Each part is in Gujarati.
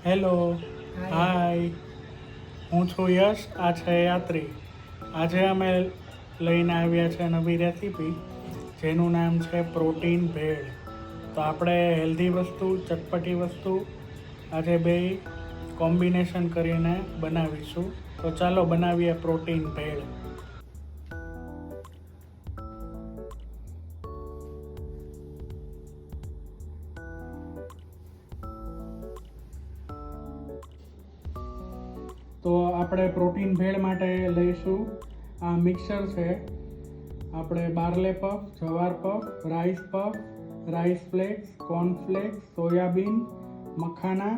હેલો, હાય. હું છું યશ. આ છે યાત્રી. આજે અમે લઈને આવ્યા છે નવી રેસીપી જેનું નામ છે પ્રોટીન ભેળ. તો આપણે હેલ્ધી વસ્તુ, ચટપટી વસ્તુ આજે બે કોમ્બિનેશન કરીને બનાવીશું. તો ચાલો બનાવીએ પ્રોટીન ભેળ. તો આપણે પ્રોટીન ભેળ માટે લઈશું આ મિક્સર છે. આપણે બાર્લે પફ, જવાર puff, rice flakes, cornflakes, soybean, makhana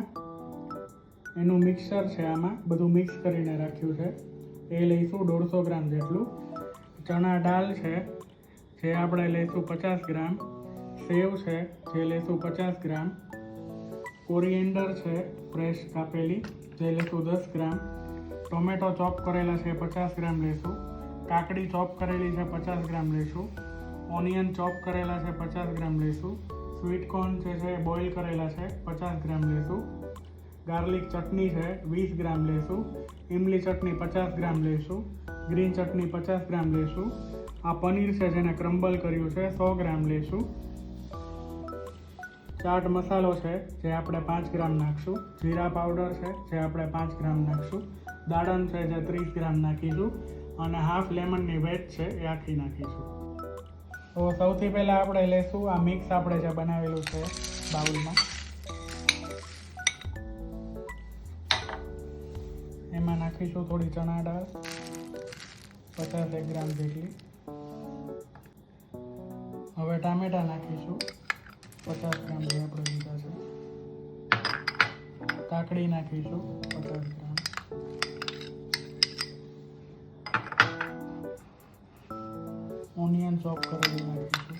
એનું મિક્સર છે. આમાં બધું મિક્સ કરીને રાખ્યું છે. એ લઈશું 150 ગ્રામ જેટલું. ચણા દાળ છે જે આપણે લઈશું 50 ગ્રામ. સેવ છે જે લઈશું 50 ગ્રામ. કોરિએન્ડર છે ફ્રેશ કાપેલી જે લઈશું 10 ગ્રામ. ટોમેટો ચોપ કરેલા છે 50 ગ્રામ લઈશું. કાકડી ચોપ કરેલી છે 50 ગ્રામ લઈશું. ઓનિયન ચોપ કરેલા છે 50 ગ્રામ લઈશું. સ્વીટ કોર્ન છે બોઇલ કરેલા છે 50 ગ્રામ લઈશું. ગાર્લિક ચટણી છે 20 ગ્રામ લઈશું. ઇમલી ચટણી 50 ગ્રામ લઈશું. ગ્રીન ચટણી 50 ગ્રામ લઈશું. આ પનીર છે જેને ક્રમ્બલ કર્યું છે 100 ગ્રામ લઈશું. ચાટ મસાલો છે જે આપણે 5 ગ્રામ નાખશું. જીરા પાવડર છે જે આપણે 5 ગ્રામ નાખશું. દાડમ છે જે 30 ગ્રામ નાખીશું. અને હાફ લેમનની વેટ છે એ આખી નાખીશું. તો સૌથી પહેલાં આપણે લઈશું આ મિક્સ આપણે જે બનાવેલું છે બાઉલમાં. એમાં નાખીશું થોડી ચણા દાળ 50 ગ્રામ જેટલી. હવે ટામેટા નાખીશું 50 ગ્રામ જે આપણે લીધા છે. કાકડી નાખીશું 50 ગ્રામ. ઓનિયન ચોપ કરેલી નાખીશું.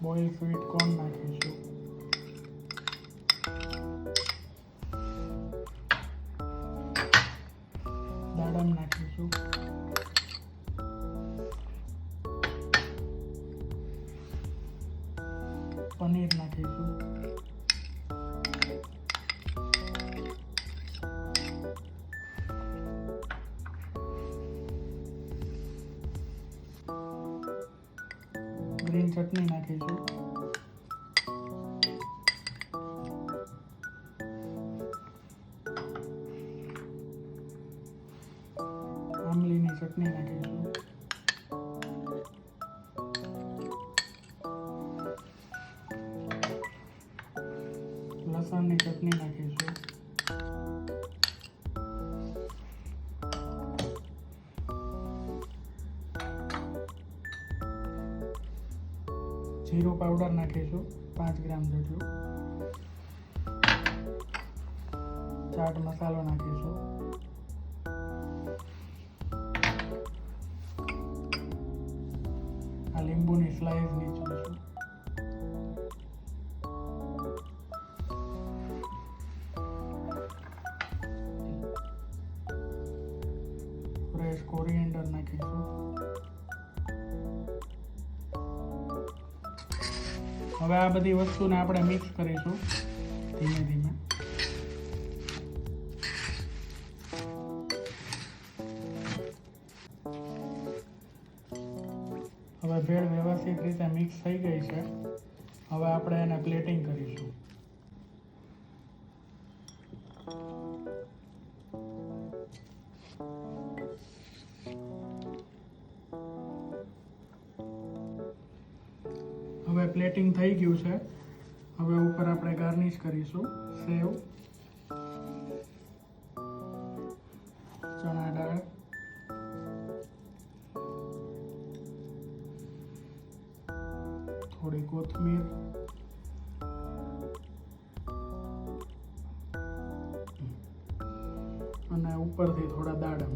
બોઇલ સ્વીટ કોર્ન નાખીશું. દાડમ નાખીશું. પનીર નાખીશું. ગ્રીન ચટણી નાખીશું. આમલીની ચટણી નાખીશું. લસણની ચટણી નાખીશું. જીરું પાવડર નાખીશું 5 ગ્રામ જેટલું. ચાટ મસાલો નાખીશું. આ લીંબુની સ્લાઇસ નીચોઈશું. ફ્રેશ કોરિએન્ડર નાખીશું. હવે આ બધી વસ્તુને આપણે મિક્સ કરીશું ધીમે ધીમે. હવે ભેળ વ્યવસ્થિત રીતે મિક્સ થઈ ગઈ છે. હવે આપણે એને પ્લેટિંગ કરીશું. હવે પ્લેટિંગ થઈ ગયું છે. હવે ઉપર આપણે ગાર્નિશ કરીશું. સેવ, ચણા દાળ, થોડી કોથમીર, અને ઉપરથી થોડા દાડમ.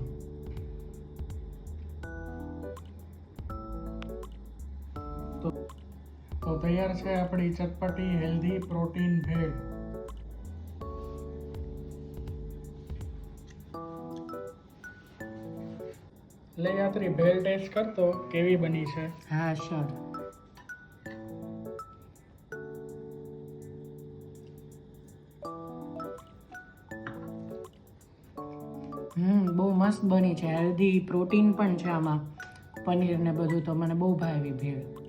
તો તૈયાર છે આપણી ચટપટી હેલ્ધી પ્રોટીન ભેળ. એટલે યાત્રી ભેળ ટેસ્ટ કરતો કેવી બની છે. હા સર. બહુ મસ્ત બની છે, હેલ્ધી પ્રોટીન પણ છે આમાં, પનીર ને બધું, તો મને બહુ ભાવી ભેળ.